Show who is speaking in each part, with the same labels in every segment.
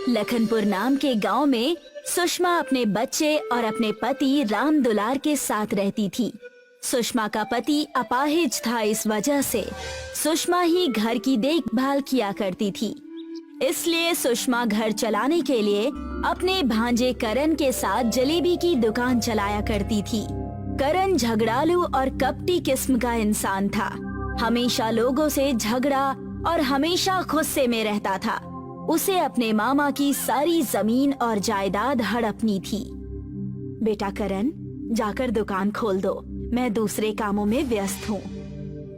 Speaker 1: लखनपुर नाम के गांव में सुषमा अपने बच्चे और अपने पति राम दुलार के साथ रहती थी। सुषमा का पति अपाहिज था, इस वजह से सुषमा ही घर की देखभाल किया करती थी। इसलिए सुषमा घर चलाने के लिए अपने भांजे करण के साथ जलेबी की दुकान चलाया करती थी। करण झगड़ालू और कपटी किस्म का इंसान था। हमेशा लोगों से झगड़ा और हमेशा गुस्से में रहता था। उसे अपने मामा की सारी जमीन और जायदाद हड़पनी थी। बेटा करण, जाकर दुकान खोल दो, मैं दूसरे कामों में व्यस्त हूँ।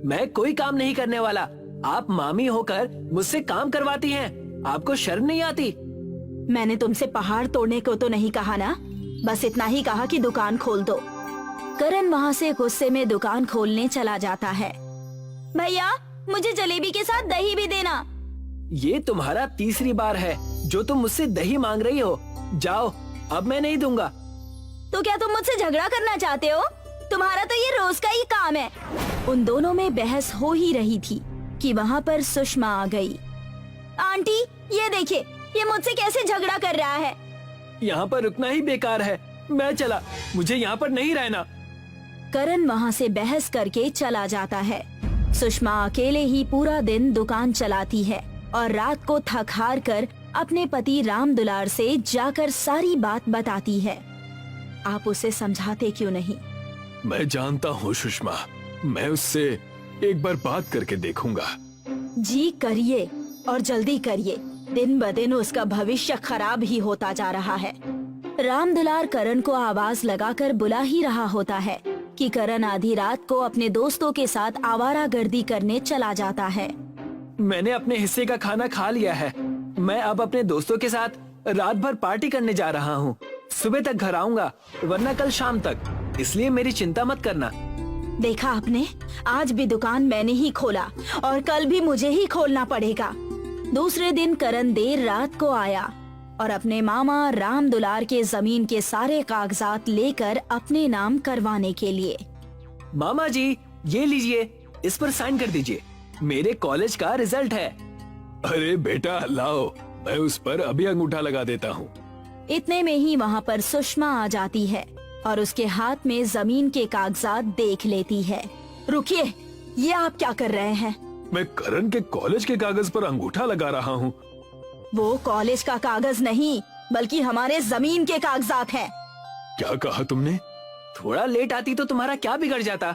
Speaker 2: मैं कोई काम नहीं करने वाला। आप मामी होकर मुझसे काम करवाती हैं। आपको शर्म नहीं आती?
Speaker 1: मैंने तुमसे पहाड़ तोड़ने को तो नहीं कहा ना, बस इतना ही कहा कि दुकान खोल दो। करण वहाँ से गुस्से में दुकान खोलने चला जाता है। भैया, मुझे जलेबी के साथ दही भी देना।
Speaker 2: ये तुम्हारा तीसरी बार है जो तुम मुझसे दही मांग रही हो। जाओ, अब मैं नहीं दूंगा।
Speaker 1: तो क्या तुम मुझसे झगड़ा करना चाहते हो? तुम्हारा तो ये रोज का ही काम है। उन दोनों में बहस हो ही रही थी कि वहाँ पर सुषमा आ गई। आंटी, ये देखिए, ये मुझसे कैसे झगड़ा कर रहा है।
Speaker 2: यहाँ पर रुकना ही बेकार है, मैं चला, मुझे यहाँ पर नहीं रहना।
Speaker 1: करण वहाँ से बहस करके चला जाता है। सुषमा अकेले ही पूरा दिन दुकान चलाती है और रात को थक हार कर अपने पति राम दुलार से जाकर सारी बात बताती है। आप उसे समझाते क्यों नहीं?
Speaker 3: मैं जानता हूँ सुषमा, मैं उससे एक बार बात करके देखूंगा।
Speaker 1: जी करिए, और जल्दी करिए। दिन ब दिन उसका भविष्य खराब ही होता जा रहा है। राम दुलार करण को आवाज लगाकर बुला ही रहा होता है कि करण आधी रात को अपने दोस्तों के साथ आवारागर्दी करने चला जाता है।
Speaker 2: मैंने अपने हिस्से का खाना खा लिया है। मैं अब अपने दोस्तों के साथ रात भर पार्टी करने जा रहा हूँ। सुबह तक घर आऊंगा, वरना कल शाम तक, इसलिए मेरी चिंता मत करना।
Speaker 1: देखा आपने, आज भी दुकान मैंने ही खोला और कल भी मुझे ही खोलना पड़ेगा। दूसरे दिन करण देर रात को आया और अपने मामा राम दुलार के जमीन के सारे कागजात लेकर अपने नाम करवाने के लिए।
Speaker 2: मामा जी, ये लीजिए, इस पर साइन कर दीजिए। मेरे कॉलेज का रिजल्ट है।
Speaker 3: अरे बेटा लाओ, मैं उस पर अभी अंगूठा लगा देता हूँ।
Speaker 1: इतने में ही वहाँ पर सुषमा आ जाती है और उसके हाथ में जमीन के कागजात देख लेती है। रुकिए, ये आप क्या कर रहे हैं?
Speaker 3: मैं करण के कॉलेज के कागज पर अंगूठा लगा रहा हूँ।
Speaker 1: वो कॉलेज का कागज नहीं, बल्कि हमारे जमीन के कागजात हैं।
Speaker 3: क्या कहा तुमने?
Speaker 2: थोड़ा लेट आती तो तुम्हारा क्या बिगड़ जाता?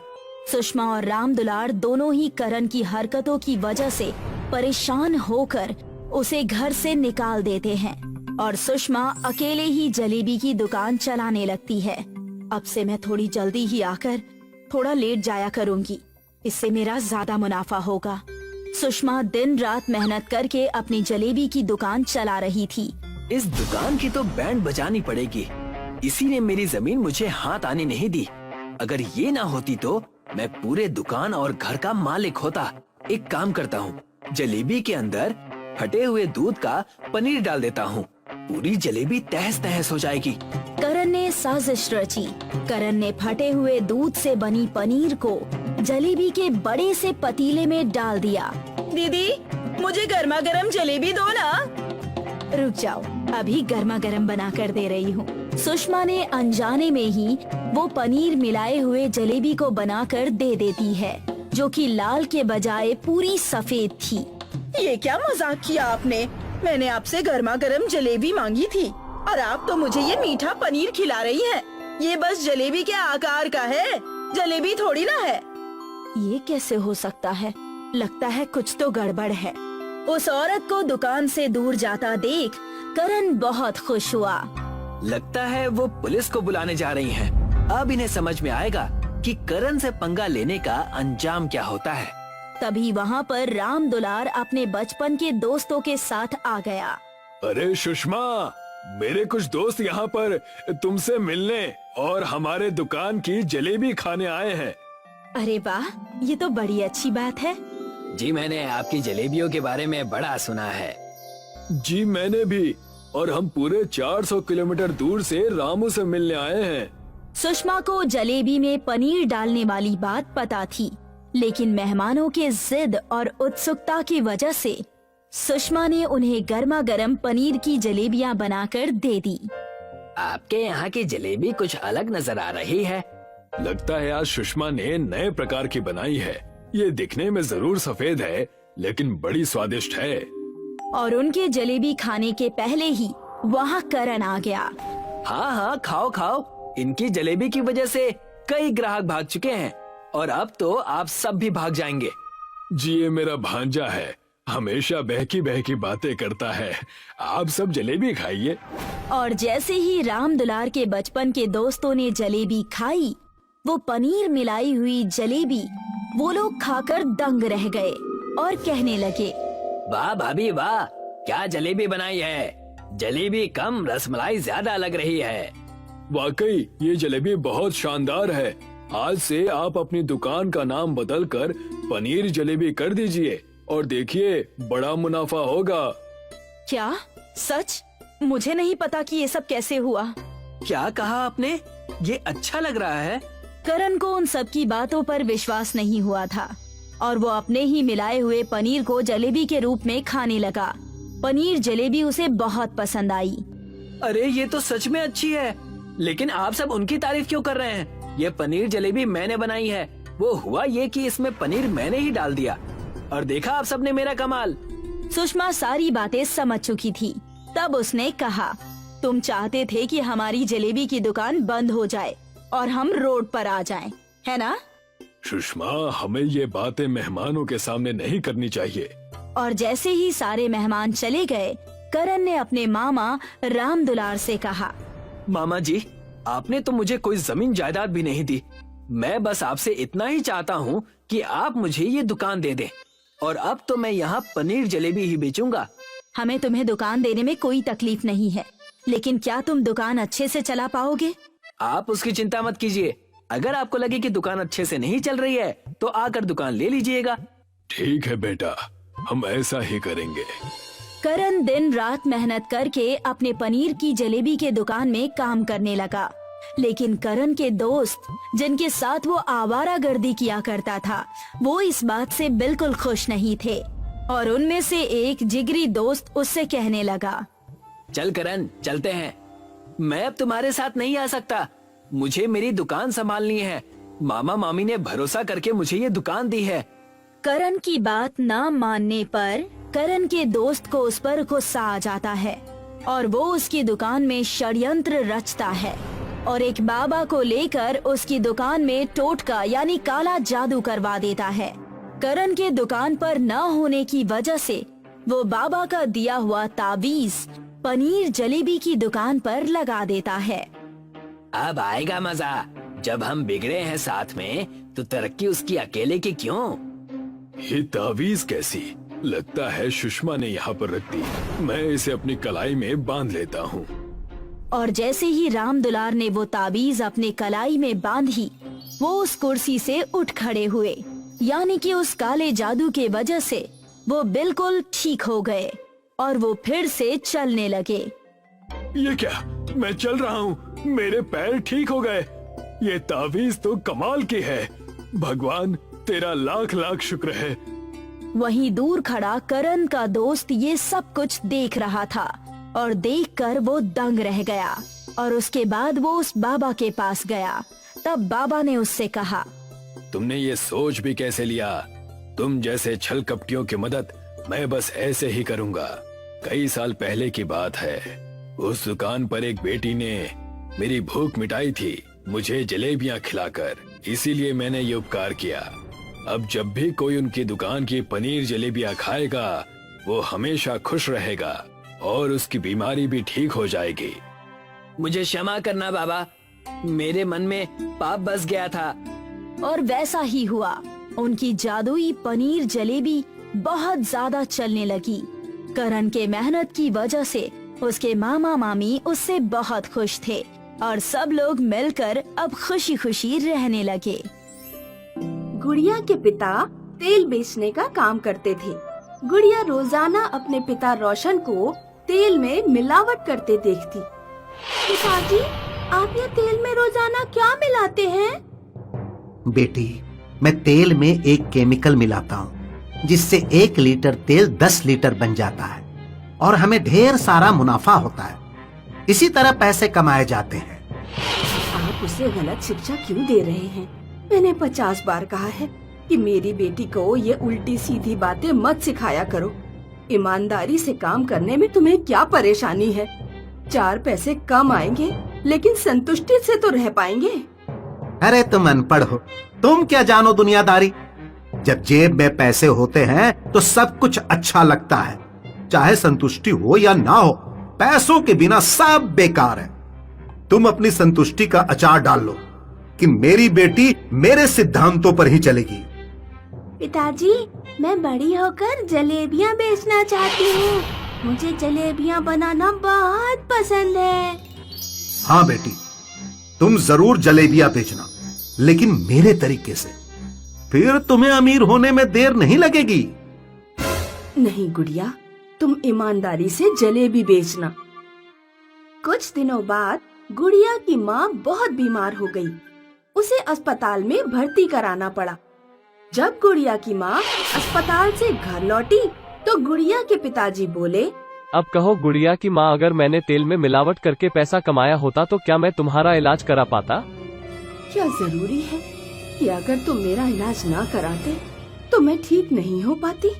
Speaker 1: सुषमा और राम दुलार दोनों ही करण की हरकतों की वजह से परेशान होकर उसे घर से निकाल देते हैं और सुषमा अकेले ही जलेबी की दुकान चलाने लगती है। अब से मैं थोड़ी जल्दी ही आकर थोड़ा लेट जाया करूंगी, इससे मेरा ज्यादा मुनाफा होगा। सुषमा दिन रात मेहनत करके अपनी जलेबी की दुकान चला रही थी।
Speaker 2: इस दुकान की तो बैंड बजानी पड़ेगी। इसी ने मेरी जमीन मुझे हाथ आने नहीं दी। अगर ये ना होती तो मैं पूरे दुकान और घर का मालिक होता। एक काम करता हूँ, जलेबी के अंदर फटे हुए दूध का पनीर डाल देता हूँ। पूरी जलेबी तहस नहस हो जाएगी।
Speaker 1: करण ने साजिश रची। करण ने फटे हुए दूध से बनी पनीर को जलेबी के बड़े से पतीले में डाल दिया। दीदी, मुझे गर्मा गर्म जलेबी दो ना। रुक जाओ, अभी गर्मा गर्म बना कर दे रही हूँ। सुषमा ने अनजाने में ही वो पनीर मिलाए हुए जलेबी को बनाकर दे देती है, जो कि लाल के बजाय पूरी सफेद थी। ये क्या मजाक किया आपने? मैंने आपसे गर्मा गर्म जलेबी मांगी थी और आप तो मुझे ये मीठा पनीर खिला रही हैं। ये बस जलेबी के आकार का है, जलेबी थोड़ी ना है। ये कैसे हो सकता है? लगता है कुछ तो गड़बड़ है। उस औरत को दुकान से दूर जाता देख करण बहुत खुश हुआ।
Speaker 2: लगता है वो पुलिस को बुलाने जा रही हैं। अब इन्हें समझ में आएगा कि करण से पंगा लेने का अंजाम क्या होता है।
Speaker 1: तभी वहाँ पर राम दुलार अपने बचपन के दोस्तों के साथ आ गया।
Speaker 3: अरे सुषमा, मेरे कुछ दोस्त यहाँ पर तुमसे मिलने और हमारे दुकान की जलेबी खाने आए हैं।
Speaker 1: अरे वाह, ये तो बड़ी अच्छी बात है।
Speaker 2: जी, मैंने आपकी जलेबियों के बारे में बड़ा सुना है।
Speaker 3: जी मैंने भी, और हम पूरे 400 किलोमीटर दूर से रामू से मिलने आए हैं।
Speaker 1: सुषमा को जलेबी में पनीर डालने वाली बात पता थी, लेकिन मेहमानों के जिद और उत्सुकता की वजह से सुषमा ने उन्हें गर्मा गर्म पनीर की जलेबियां बनाकर दे दी।
Speaker 2: आपके यहाँ की जलेबी कुछ अलग नजर आ रही है।
Speaker 3: लगता है आज सुषमा ने नए प्रकार की बनाई है। ये दिखने में जरूर सफेद है, लेकिन बड़ी स्वादिष्ट है।
Speaker 1: और उनके जलेबी खाने के पहले ही वहाँ करण आ गया।
Speaker 2: हाँ हाँ, खाओ खाओ। इनकी जलेबी की वजह से कई ग्राहक भाग चुके हैं और अब तो आप सब भी भाग जाएंगे।
Speaker 3: जी, ये मेरा भांजा है, हमेशा बहकी बहकी बातें करता है। आप सब जलेबी खाइए।
Speaker 1: और जैसे ही राम दुलार के बचपन के दोस्तों ने जलेबी खाई, वो पनीर मिलाई हुई जलेबी वो लोग खाकर दंग रह गए और कहने लगे,
Speaker 2: वाह भाभी वाह, क्या जलेबी बनाई है। जलेबी कम, रसमलाई ज्यादा लग रही है।
Speaker 3: वाकई ये जलेबी बहुत शानदार है। आज से आप अपनी दुकान का नाम बदलकर पनीर जलेबी कर दीजिए और देखिए बड़ा मुनाफा होगा।
Speaker 1: क्या सच? मुझे नहीं पता कि ये सब कैसे हुआ।
Speaker 2: क्या कहा आपने? ये अच्छा लग रहा है।
Speaker 1: करण को उन सब की बातों पर विश्वास नहीं हुआ था और वो अपने ही मिलाए हुए पनीर को जलेबी के रूप में खाने लगा। पनीर जलेबी उसे बहुत पसंद आई।
Speaker 2: अरे ये तो सच में अच्छी है, लेकिन आप सब उनकी तारीफ क्यों कर रहे हैं? ये पनीर जलेबी मैंने बनाई है। वो हुआ ये कि इसमें पनीर मैंने ही डाल दिया और देखा आप सबने मेरा कमाल।
Speaker 1: सुषमा सारी बातें समझ चुकी थी। तब उसने कहा, तुम चाहते थे कि हमारी जलेबी की दुकान बंद हो जाए और हम रोड पर आ जाएं, है ना?
Speaker 3: सुषमा, हमें ये बातें मेहमानों के सामने नहीं करनी चाहिए।
Speaker 1: और जैसे ही सारे मेहमान चले गए, करण ने अपने मामा राम दुलार से कहा,
Speaker 2: मामा जी, आपने तो मुझे कोई जमीन जायदाद भी नहीं दी। मैं बस आपसे इतना ही चाहता हूँ कि आप मुझे ये दुकान दे दें और अब तो मैं यहाँ पनीर जलेबी ही बेचूंगा।
Speaker 1: हमें तुम्हें दुकान देने में कोई तकलीफ नहीं है, लेकिन क्या तुम दुकान अच्छे से चला पाओगे?
Speaker 2: आप उसकी चिंता मत कीजिए। अगर आपको लगे कि दुकान अच्छे से नहीं चल रही है तो आकर दुकान ले लीजिएगा।
Speaker 3: ठीक है बेटा, हम ऐसा ही करेंगे।
Speaker 1: करण दिन रात मेहनत करके अपने पनीर की जलेबी के दुकान में काम करने लगा, लेकिन करण के दोस्त जिनके साथ वो आवारागर्दी किया करता था, वो इस बात से बिल्कुल खुश नहीं थे। और उनमें से एक जिगरी दोस्त उससे कहने लगा,
Speaker 2: चल करण, चलते हैं। मैं अब तुम्हारे साथ नहीं आ सकता। मुझे मेरी दुकान संभालनी है। मामा मामी ने भरोसा करके मुझे ये दुकान दी है।
Speaker 1: करण की बात न मानने पर करण के दोस्त को उस पर गुस्सा आ जाता है और वो उसकी दुकान में षड्यंत्र रचता है और एक बाबा को लेकर उसकी दुकान में टोटका यानी काला जादू करवा देता है। करण के दुकान पर न होने की वजह से वो बाबा का दिया हुआ ताबीज पनीर जलेबी की दुकान पर लगा देता है।
Speaker 2: अब आएगा मजा। जब हम बिगड़े हैं साथ में तो तरक्की उसकी अकेले की क्यों?
Speaker 3: ये तावीज कैसी? लगता है सुषमा ने यहाँ पर रख दी। मैं इसे अपनी कलाई में बांध लेता हूँ।
Speaker 1: और जैसे ही राम दुलार ने वो ताबीज अपने कलाई में बांधी, वो उस कुर्सी से उठ खड़े हुए, यानी कि उस काले जादू के वजह से वो बिल्कुल ठीक हो गए और वो फिर से चलने लगे।
Speaker 3: ये क्या? मैं चल रहा हूँ, मेरे पैर ठीक हो गए। ये तावीज तो कमाल की है। भगवान तेरा लाख लाख शुक्र है।
Speaker 1: वहीं दूर खड़ा करण का दोस्त ये सब कुछ देख रहा था और देखकर वो दंग रह गया और उसके बाद वो उस बाबा के पास गया। तब बाबा ने उससे कहा,
Speaker 3: तुमने ये सोच भी कैसे लिया? तुम जैसे छल कपटियों की मदद मैं बस ऐसे ही करूंगा। कई साल पहले की बात है। उस दुकान पर एक बेटी ने मेरी भूख मिटाई थी, मुझे जलेबियां खिलाकर। इसीलिए मैंने ये उपकार किया। अब जब भी कोई उनकी दुकान की पनीर जलेबियां खाएगा, वो हमेशा खुश रहेगा और उसकी बीमारी भी ठीक हो जाएगी।
Speaker 2: मुझे क्षमा करना बाबा, मेरे मन में पाप बस गया था।
Speaker 1: और वैसा ही हुआ। उनकी जादुई पनीर जलेबी बहुत ज्यादा चलने लगी। करण के मेहनत की वजह से उसके मामा मामी उससे बहुत खुश थे और सब लोग मिलकर अब खुशी खुशी रहने लगे।
Speaker 4: गुड़िया के पिता तेल बेचने का काम करते थे। गुड़िया रोजाना अपने पिता रोशन को तेल में मिलावट करते देखती। पिताजी, आप ये तेल में रोजाना क्या मिलाते हैं?
Speaker 5: बेटी, मैं तेल में एक केमिकल मिलाता हूँ जिससे 1 लीटर तेल 10 लीटर बन जाता है और हमें ढेर सारा मुनाफा होता है। इसी तरह पैसे कमाए जाते हैं।
Speaker 4: आप उसे गलत शिक्षा क्यों दे रहे हैं? मैंने 50 बार कहा है कि मेरी बेटी को ये उल्टी सीधी बातें मत सिखाया करो। ईमानदारी से काम करने में तुम्हें क्या परेशानी है? 4 पैसे कम आएंगे लेकिन संतुष्टि से तो रह पाएंगे।
Speaker 5: अरे तुम अनपढ़ हो, तुम क्या जानो दुनियादारी। जब जेब में पैसे होते हैं तो सब कुछ अच्छा लगता है, चाहे संतुष्टि हो या ना हो। पैसों के बिना सब बेकार है। तुम अपनी संतुष्टि का अचार डाल लो कि मेरी बेटी मेरे सिद्धांतों पर ही चलेगी।
Speaker 4: पिताजी, मैं बड़ी होकर जलेबियाँ बेचना चाहती हूँ। मुझे जलेबियाँ बनाना बहुत पसंद है।
Speaker 5: हाँ बेटी, तुम जरूर जलेबियां बेचना, लेकिन मेरे तरीके से। फिर तुम्हें अमीर होने में देर नहीं लगेगी।
Speaker 4: नहीं गुड़िया, तुम ईमानदारी से जलेबी बेचना। कुछ दिनों बाद गुड़िया की माँ बहुत बीमार हो गई। उसे अस्पताल में भर्ती कराना पड़ा। जब गुड़िया की माँ अस्पताल से घर लौटी तो गुड़िया के पिताजी बोले,
Speaker 6: अब कहो गुड़िया की माँ, अगर मैंने तेल में मिलावट करके पैसा कमाया होता तो क्या मैं तुम्हारा इलाज करा पाता?
Speaker 4: क्या जरूरी है कि अगर तुम मेरा इलाज ना कराते तो मैं ठीक नहीं हो पाती?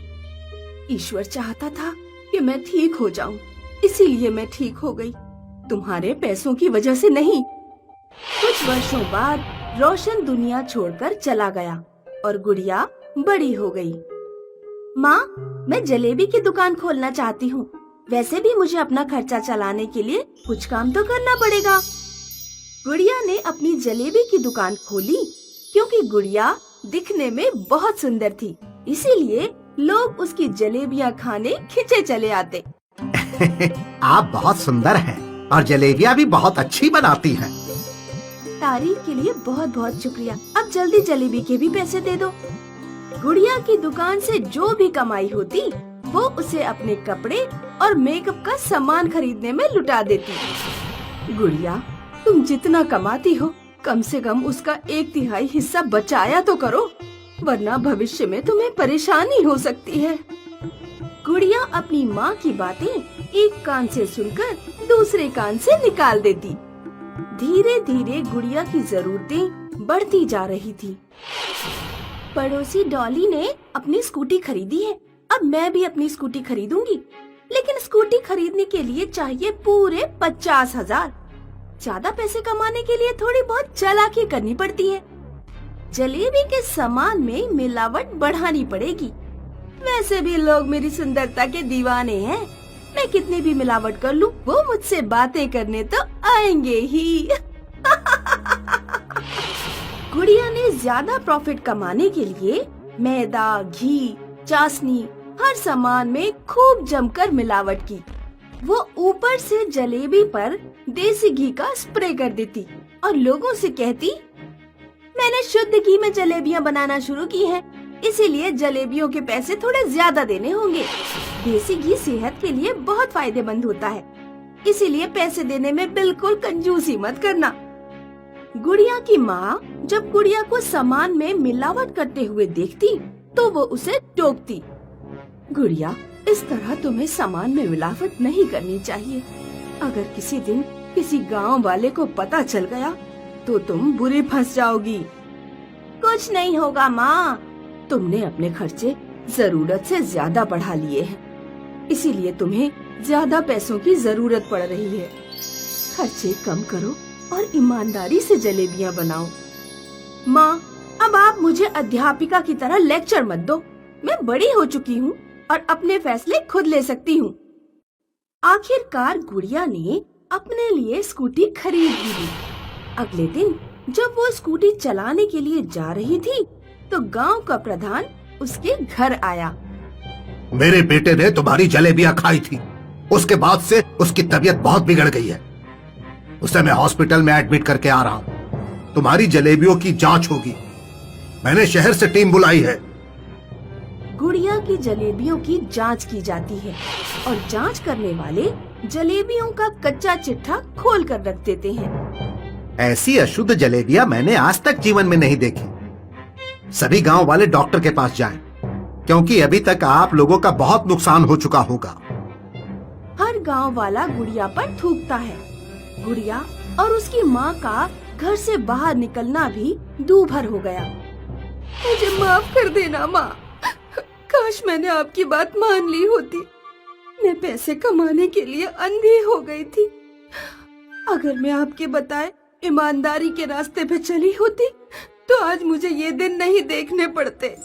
Speaker 4: ईश्वर चाहता था कि मैं ठीक हो जाऊं, इसीलिए मैं ठीक हो गई, तुम्हारे पैसों की वजह से नहीं। कुछ वर्षों बाद रोशन दुनिया छोड़कर चला गया और गुड़िया बड़ी हो गई। माँ, मैं जलेबी की दुकान खोलना चाहती हूँ। वैसे भी मुझे अपना खर्चा चलाने के लिए कुछ काम तो करना पड़ेगा। गुड़िया ने अपनी जलेबी की दुकान खोली क्योंकि गुड़िया दिखने में बहुत सुंदर थी, इसीलिए लोग उसकी जलेबियाँ खाने खिंचे चले आते।
Speaker 5: आप बहुत सुंदर हैं और जलेबियां भी बहुत अच्छी बनाती हैं।
Speaker 4: तारीफ के लिए बहुत बहुत शुक्रिया। अब जल्दी जलेबी के भी पैसे दे दो। गुड़िया की दुकान से जो भी कमाई होती वो उसे अपने कपड़े और मेकअप का सामान खरीदने में लुटा देती। गुड़िया, तुम जितना कमाती हो कम से कम उसका 1/3 हिस्सा बचाया तो करो, वरना भविष्य में तुम्हें परेशानी हो सकती है। गुड़िया अपनी माँ की बातें एक कान से सुनकर दूसरे कान से निकाल देती। धीरे धीरे गुड़िया की जरूरतें बढ़ती जा रही थी। पड़ोसी डॉली ने अपनी स्कूटी खरीदी है, अब मैं भी अपनी स्कूटी खरीदूंगी, लेकिन स्कूटी खरीदने के लिए चाहिए पूरे 50,000। ज्यादा पैसे कमाने के लिए थोड़ी बहुत चालाकी करनी पड़ती है। जलेबी के सामान में मिलावट बढ़ानी पड़ेगी। वैसे भी लोग मेरी सुंदरता के दीवाने हैं, मैं कितनी भी मिलावट कर लूं, वो मुझसे बातें करने तो आएंगे ही। गुड़िया ने ज्यादा प्रॉफिट कमाने के लिए मैदा, घी, चाशनी हर सामान में खूब जमकर मिलावट की। वो ऊपर से जलेबी पर देसी घी का स्प्रे कर देती और लोगों से कहती, मैंने शुद्ध घी में जलेबियाँ बनाना शुरू की हैं, इसीलिए जलेबियों के पैसे थोड़े ज्यादा देने होंगे। देसी घी सेहत के लिए बहुत फायदेमंद होता है, इसीलिए पैसे देने में बिल्कुल कंजूसी मत करना। गुड़िया की माँ जब गुड़िया को सामान में मिलावट करते हुए देखती तो वो उसे टोकती। गुड़िया, इस तरह तुम्हें सामान में मिलावट नहीं करनी चाहिए। अगर किसी दिन किसी गांव वाले को पता चल गया तो तुम बुरी फंस जाओगी। कुछ नहीं होगा माँ, तुमने अपने खर्चे जरूरत से ज्यादा बढ़ा लिए हैं, इसीलिए तुम्हें ज्यादा पैसों की जरूरत पड़ रही है। खर्चे कम करो और ईमानदारी से जलेबियाँ बनाओ। माँ, अब आप मुझे अध्यापिका की तरह लेक्चर मत दो। मैं बड़ी हो चुकी हूँ और अपने फैसले खुद ले सकती हूँ। आखिरकार गुड़िया ने अपने लिए स्कूटी खरीद ली। अगले दिन जब वो स्कूटी चलाने के लिए जा रही थी तो गांव का प्रधान उसके घर आया।
Speaker 5: मेरे बेटे ने तुम्हारी जलेबियां खाई थी, उसके बाद से उसकी तबीयत बहुत बिगड़ गई है। उसे मैं हॉस्पिटल में एडमिट करके आ रहा हूँ। तुम्हारी जलेबियों की जांच होगी। मैंने शहर से टीम बुलाई है।
Speaker 4: गुड़िया की जलेबियों की जांच की जाती है और जांच करने वाले जलेबियों का कच्चा चिट्ठा खोल कर रख देते हैं।
Speaker 5: ऐसी अशुद्ध जलेबियां मैंने आज तक जीवन में नहीं देखी। सभी गांव वाले डॉक्टर के पास जाएं। क्योंकि अभी तक आप लोगों का बहुत नुकसान हो चुका होगा।
Speaker 4: हर गांव वाला गुड़िया पर थूकता है। गुड़िया और उसकी माँ का घर से बाहर निकलना भी दूभर हो गया। मुझे माफ कर देना माँ, काश मैंने आपकी बात मान ली होती। मैं पैसे कमाने के लिए अंधी हो गई थी। अगर मैं आपके बताए ईमानदारी के रास्ते पे चली होती तो आज मुझे ये दिन नहीं देखने पड़ते।